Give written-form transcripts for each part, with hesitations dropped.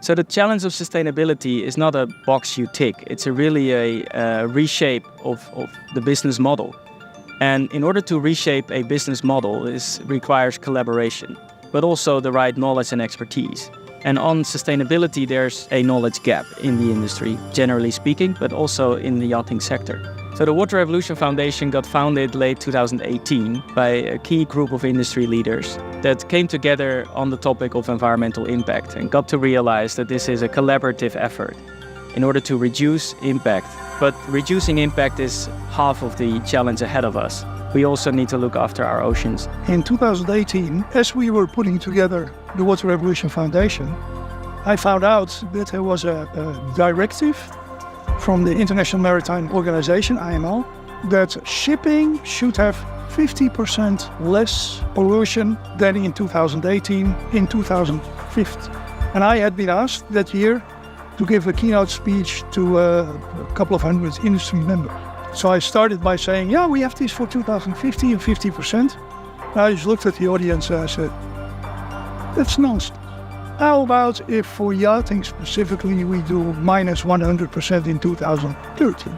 So the challenge of sustainability is not a box you tick. It's really a reshape of the business model. And in order to reshape a business model, it requires collaboration, but also the right knowledge and expertise. And on sustainability, there's a knowledge gap in the industry, generally speaking, but also in the yachting sector. So the Water Revolution Foundation got founded late 2018 by a key group of industry leaders that came together on the topic of environmental impact and got to realize that this is a collaborative effort in order to reduce impact. But reducing impact is half of the challenge ahead of us. We also need to look after our oceans. In 2018, as we were putting together the Water Revolution Foundation, I found out that there was a directive from the International Maritime Organization, IMO, that shipping should have 50% less pollution than in 2018, in 2050. And I had been asked that year to give a keynote speech to a couple of hundred industry members. So I started by saying, yeah, we have this for 2050 and 50%. I just looked at the audience and I said, that's nonsense. How about if for yachting specifically we do minus 100% in 2030?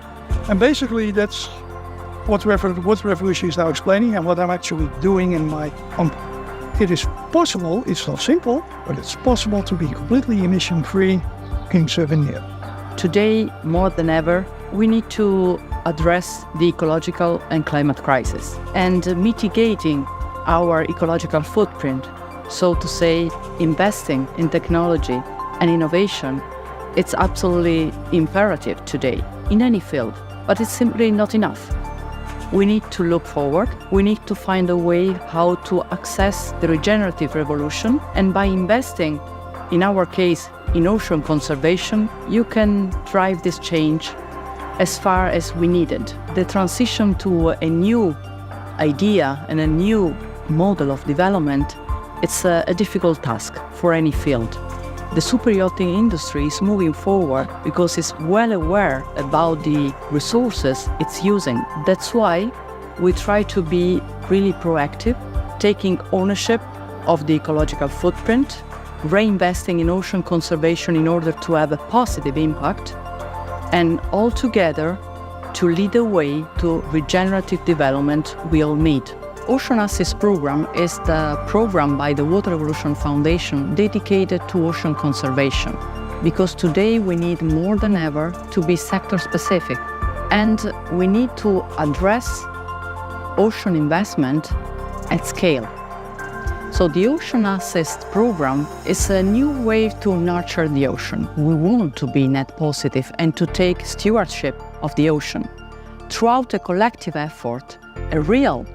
And basically that's what Revolution is now explaining and what I'm actually doing in my company. It is possible, it's not simple, but it's possible to be completely emission-free in 7 years. Today, more than ever, we need to address the ecological and climate crisis and mitigating our ecological footprint. So to say, investing in technology and innovation, it's absolutely imperative today in any field, but it's simply not enough. We need to look forward. We need to find a way how to access the regenerative revolution. And by investing, in our case, in ocean conservation, you can drive this change as far as we need it. The transition to a new idea and a new model of development, it's a difficult task for any field. The superyachting industry is moving forward because it's well aware about the resources it's using. That's why we try to be really proactive, taking ownership of the ecological footprint, reinvesting in ocean conservation in order to have a positive impact, and all together to lead the way to regenerative development we all need. Ocean Assets Program is the program by the Water Revolution Foundation dedicated to ocean conservation, because today we need more than ever to be sector specific, and we need to address ocean investment at scale. So the Ocean Assets Program is a new way to nurture the ocean. We want to be net positive and to take stewardship of the ocean. Throughout a collective effort, a real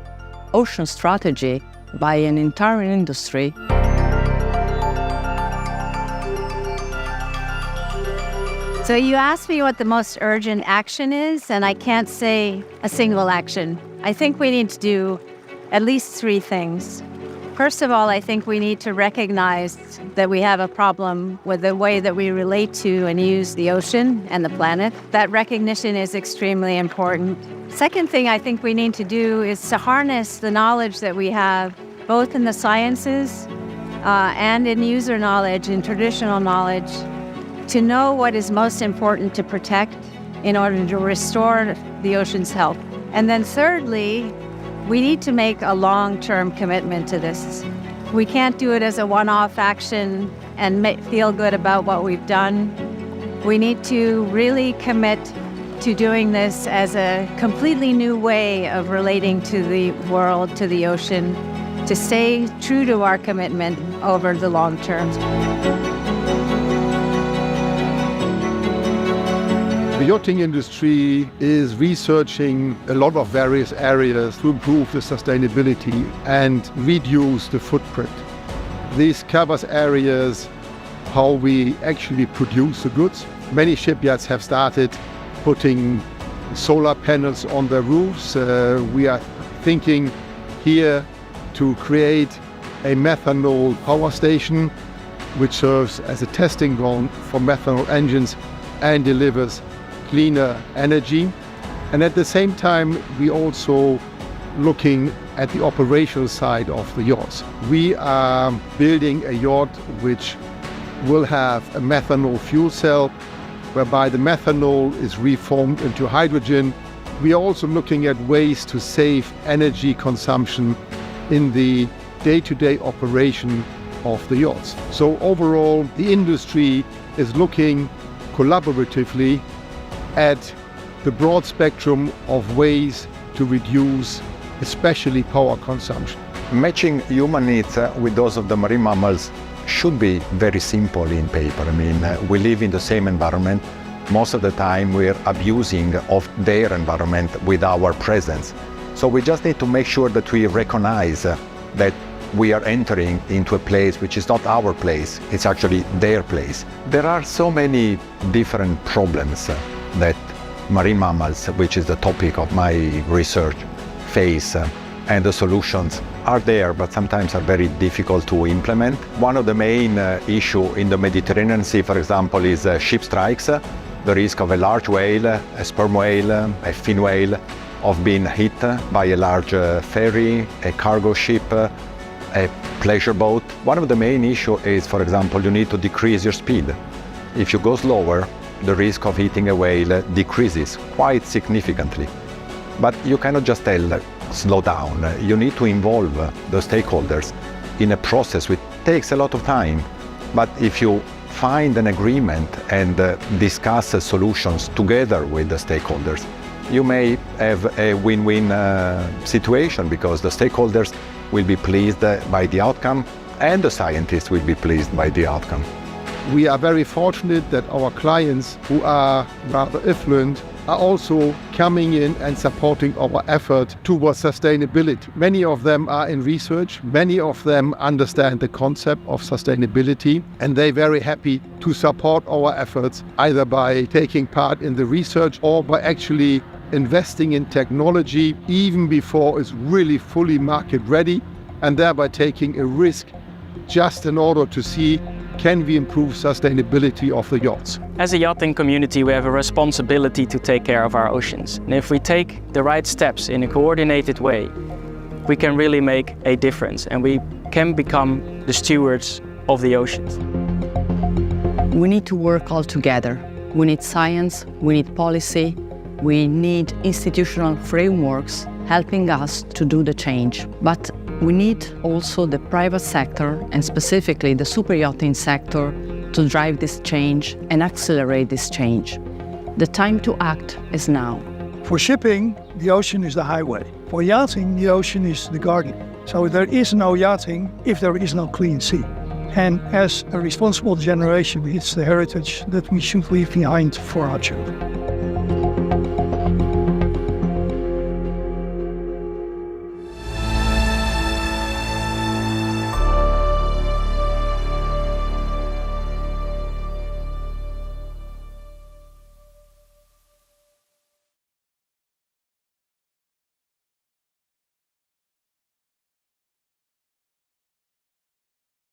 ocean strategy by an entire industry. So you asked me what the most urgent action is, and I can't say a single action. I think we need to do at least 3 things. First of all, I think we need to recognize that we have a problem with the way that we relate to and use the ocean and the planet. That recognition is extremely important. Second thing I think we need to do is to harness the knowledge that we have, both in the sciences and in user knowledge and traditional knowledge, to know what is most important to protect in order to restore the ocean's health. And then thirdly, we need to make a long-term commitment to this. We can't do it as a one-off action and feel good about what we've done. We need to really commit to doing this as a completely new way of relating to the world, to the ocean, to stay true to our commitment over the long term. The yachting industry is researching a lot of various areas to improve the sustainability and reduce the footprint. This covers areas how we actually produce the goods. Many shipyards have started putting solar panels on their roofs. We are thinking here to create a methanol power station which serves as a testing ground for methanol engines and delivers cleaner energy. And at the same time, we also looking at the operational side of the yachts. We are building a yacht which will have a methanol fuel cell, whereby the methanol is reformed into hydrogen. We are also looking at ways to save energy consumption in the day-to-day operation of the yachts. So overall, the industry is looking collaboratively at the broad spectrum of ways to reduce, especially power consumption. Matching human needs with those of the marine mammals should be very simple in paper. I mean, we live in the same environment. Most of the time we're abusing of their environment with our presence. So we just need to make sure that we recognize that we are entering into a place which is not our place, it's actually their place. There are so many different problems that marine mammals, which is the topic of my research, face, and the solutions are there, but sometimes are very difficult to implement. One of the main issues in the Mediterranean Sea, for example, is ship strikes. The risk of a large whale, a sperm whale, a fin whale, of being hit by a large ferry, a cargo ship, a pleasure boat. One of the main issues is, for example, you need to decrease your speed. If you go slower, the risk of hitting a whale decreases quite significantly. But you cannot just tell, slow down. You need to involve the stakeholders in a process which takes a lot of time. But if you find an agreement and discuss solutions together with the stakeholders, you may have a win-win situation, because the stakeholders will be pleased by the outcome and the scientists will be pleased by the outcome. We are very fortunate that our clients, who are rather affluent, are also coming in and supporting our effort towards sustainability. Many of them are in research, many of them understand the concept of sustainability, and they're very happy to support our efforts, either by taking part in the research or by actually investing in technology even before it's really fully market ready, and thereby taking a risk just in order to see, can we improve sustainability of the yachts? As a yachting community, we have a responsibility to take care of our oceans. And if we take the right steps in a coordinated way, we can really make a difference and we can become the stewards of the oceans. We need to work all together. We need science, we need policy, we need institutional frameworks helping us to do the change. But we need also the private sector, and specifically the superyachting sector, to drive this change and accelerate this change. The time to act is now. For shipping, the ocean is the highway. For yachting, the ocean is the garden. So there is no yachting if there is no clean sea. And as a responsible generation, it's the heritage that we should leave behind for our children.